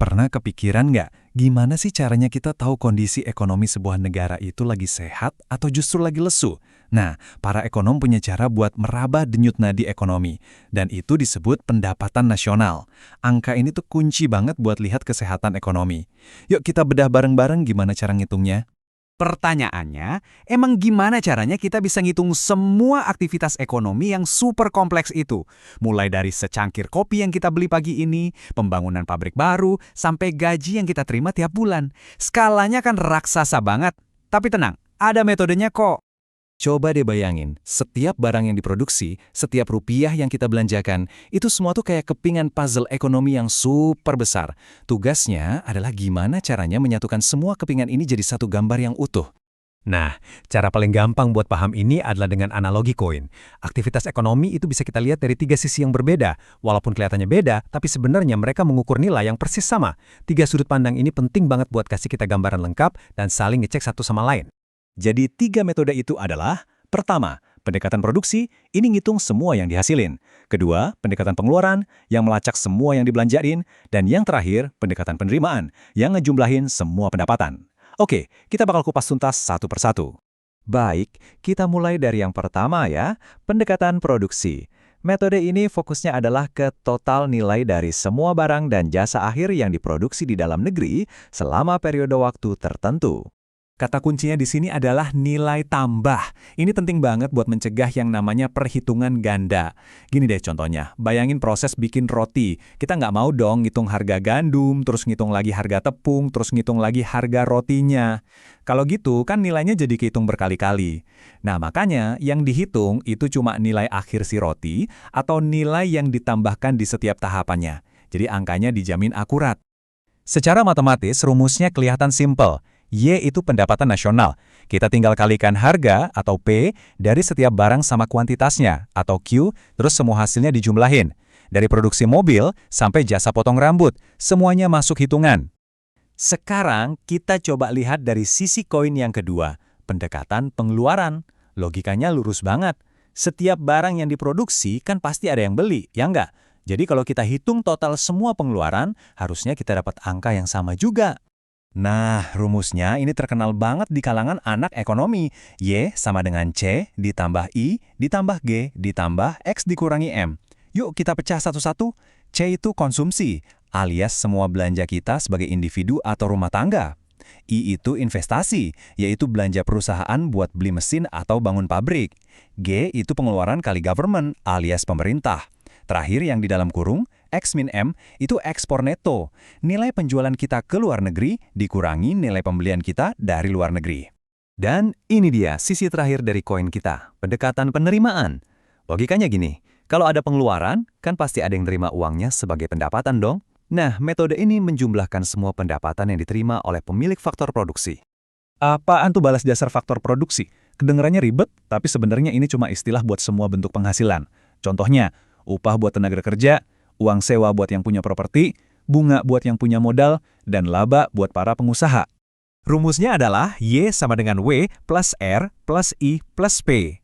Pernah kepikiran nggak, gimana sih caranya kita tahu kondisi ekonomi sebuah negara itu lagi sehat atau justru lagi lesu? Nah, para ekonom punya cara buat meraba denyut nadi ekonomi, dan itu disebut pendapatan nasional. Angka ini tuh kunci banget buat lihat kesehatan ekonomi. Yuk kita bedah bareng-bareng gimana cara ngitungnya. Pertanyaannya, emang gimana caranya kita bisa ngitung semua aktivitas ekonomi yang super kompleks itu? Mulai dari secangkir kopi yang kita beli pagi ini, pembangunan pabrik baru, sampai gaji yang kita terima tiap bulan. Skalanya kan raksasa banget. Tapi tenang, ada metodenya kok. Coba deh bayangin, setiap barang yang diproduksi, setiap rupiah yang kita belanjakan, itu semua tuh kayak kepingan puzzle ekonomi yang super besar. Tugasnya adalah gimana caranya menyatukan semua kepingan ini jadi satu gambar yang utuh. Nah, cara paling gampang buat paham ini adalah dengan analogi koin. Aktivitas ekonomi itu bisa kita lihat dari tiga sisi yang berbeda. Walaupun kelihatannya beda, tapi sebenarnya mereka mengukur nilai yang persis sama. Tiga sudut pandang ini penting banget buat kasih kita gambaran lengkap dan saling ngecek satu sama lain. Jadi tiga metode itu adalah, pertama, pendekatan produksi, ini ngitung semua yang dihasilin. Kedua, pendekatan pengeluaran, yang melacak semua yang dibelanjain. Dan yang terakhir, pendekatan penerimaan, yang ngejumlahin semua pendapatan. Oke, kita bakal kupas tuntas satu persatu. Baik, kita mulai dari yang pertama ya, pendekatan produksi. Metode ini fokusnya adalah ke total nilai dari semua barang dan jasa akhir yang diproduksi di dalam negeri selama periode waktu tertentu. Kata kuncinya di sini adalah nilai tambah. Ini penting banget buat mencegah yang namanya perhitungan ganda. Gini deh contohnya, bayangin proses bikin roti. Kita nggak mau dong ngitung harga gandum, terus ngitung lagi harga tepung, terus ngitung lagi harga rotinya. Kalau gitu kan nilainya jadi kehitung berkali-kali. Nah makanya yang dihitung itu cuma nilai akhir si roti atau nilai yang ditambahkan di setiap tahapannya. Jadi angkanya dijamin akurat. Secara matematis rumusnya kelihatan simpel. Y itu pendapatan nasional. Kita tinggal kalikan harga atau P dari setiap barang sama kuantitasnya atau Q, terus semua hasilnya dijumlahin. Dari produksi mobil sampai jasa potong rambut, semuanya masuk hitungan. Sekarang kita coba lihat dari sisi koin yang kedua, pendekatan pengeluaran. Logikanya lurus banget. Setiap barang yang diproduksi kan pasti ada yang beli, ya nggak? Jadi kalau kita hitung total semua pengeluaran, harusnya kita dapat angka yang sama juga. Nah, rumusnya ini terkenal banget di kalangan anak ekonomi. Y sama dengan C ditambah I ditambah G ditambah X dikurangi M. Yuk kita pecah satu-satu. C itu konsumsi, alias semua belanja kita sebagai individu atau rumah tangga. I itu investasi, yaitu belanja perusahaan buat beli mesin atau bangun pabrik. G itu pengeluaran kali government, alias pemerintah. Terakhir yang di dalam kurung, X min M itu ekspor neto. Nilai penjualan kita ke luar negeri dikurangi nilai pembelian kita dari luar negeri. Dan ini dia sisi terakhir dari koin kita, pendekatan penerimaan. Logikanya gini, kalau ada pengeluaran, kan pasti ada yang terima uangnya sebagai pendapatan dong. Nah, metode ini menjumlahkan semua pendapatan yang diterima oleh pemilik faktor produksi. Apaan tuh balas dasar faktor produksi? Kedengarannya ribet, tapi sebenarnya ini cuma istilah buat semua bentuk penghasilan. Contohnya, upah buat tenaga kerja, uang sewa buat yang punya properti, bunga buat yang punya modal, dan laba buat para pengusaha. Rumusnya adalah Y sama dengan W plus R plus I plus P.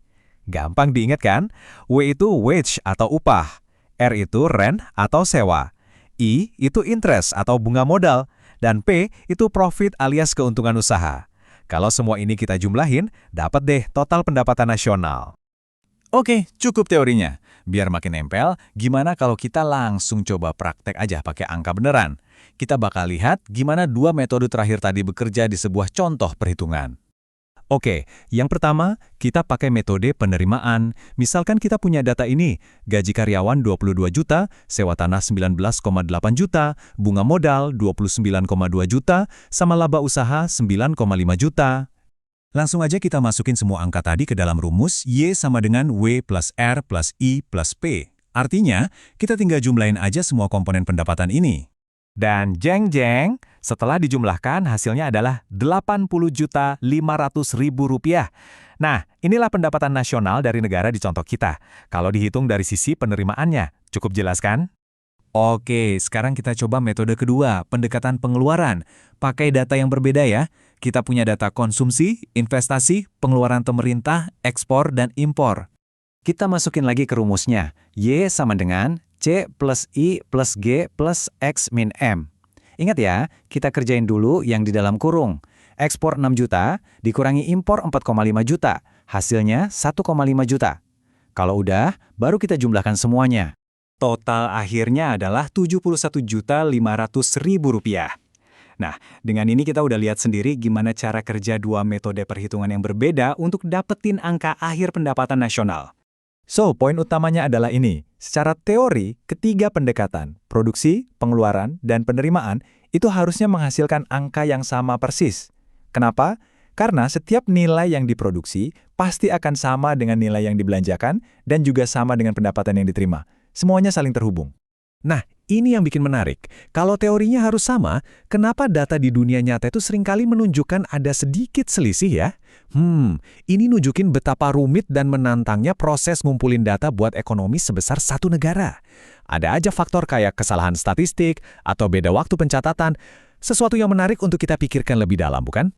Gampang diingat kan? W itu wage atau upah, R itu rent atau sewa, I itu interest atau bunga modal, dan P itu profit alias keuntungan usaha. Kalau semua ini kita jumlahin, dapat deh total pendapatan nasional. Oke, cukup teorinya. Biar makin nempel, gimana kalau kita langsung coba praktek aja pakai angka beneran? Kita bakal lihat gimana dua metode terakhir tadi bekerja di sebuah contoh perhitungan. Oke, yang pertama, kita pakai metode penerimaan. Misalkan kita punya data ini, gaji karyawan 22 juta, sewa tanah 19,8 juta, bunga modal 29,2 juta, sama laba usaha 9,5 juta. Langsung aja kita masukin semua angka tadi ke dalam rumus Y sama dengan W plus R plus I plus P. Artinya, kita tinggal jumlahin aja semua komponen pendapatan ini. Dan jeng-jeng, setelah dijumlahkan hasilnya adalah Rp80.500.000. Nah, inilah pendapatan nasional dari negara di contoh kita. Kalau dihitung dari sisi penerimaannya, cukup jelas kan? Oke, sekarang kita coba metode kedua, pendekatan pengeluaran. Pakai data yang berbeda ya. Kita punya data konsumsi, investasi, pengeluaran pemerintah, ekspor, dan impor. Kita masukin lagi ke rumusnya. Y sama dengan C plus I plus G plus X min M. Ingat ya, kita kerjain dulu yang di dalam kurung. Ekspor 6 juta, dikurangi impor 4,5 juta. Hasilnya 1,5 juta. Kalau udah, baru kita jumlahkan semuanya. Total akhirnya adalah Rp71.500.000. Nah, dengan ini kita udah lihat sendiri gimana cara kerja dua metode perhitungan yang berbeda untuk dapetin angka akhir pendapatan nasional. So, poin utamanya adalah ini. Secara teori, ketiga pendekatan, produksi, pengeluaran, dan penerimaan, itu harusnya menghasilkan angka yang sama persis. Kenapa? Karena setiap nilai yang diproduksi pasti akan sama dengan nilai yang dibelanjakan dan juga sama dengan pendapatan yang diterima. Semuanya saling terhubung. Nah, ini yang bikin menarik. Kalau teorinya harus sama, kenapa data di dunia nyata itu seringkali menunjukkan ada sedikit selisih ya? Ini nunjukin betapa rumit dan menantangnya proses ngumpulin data buat ekonomi sebesar satu negara. Ada aja faktor kayak kesalahan statistik atau beda waktu pencatatan, sesuatu yang menarik untuk kita pikirkan lebih dalam, bukan?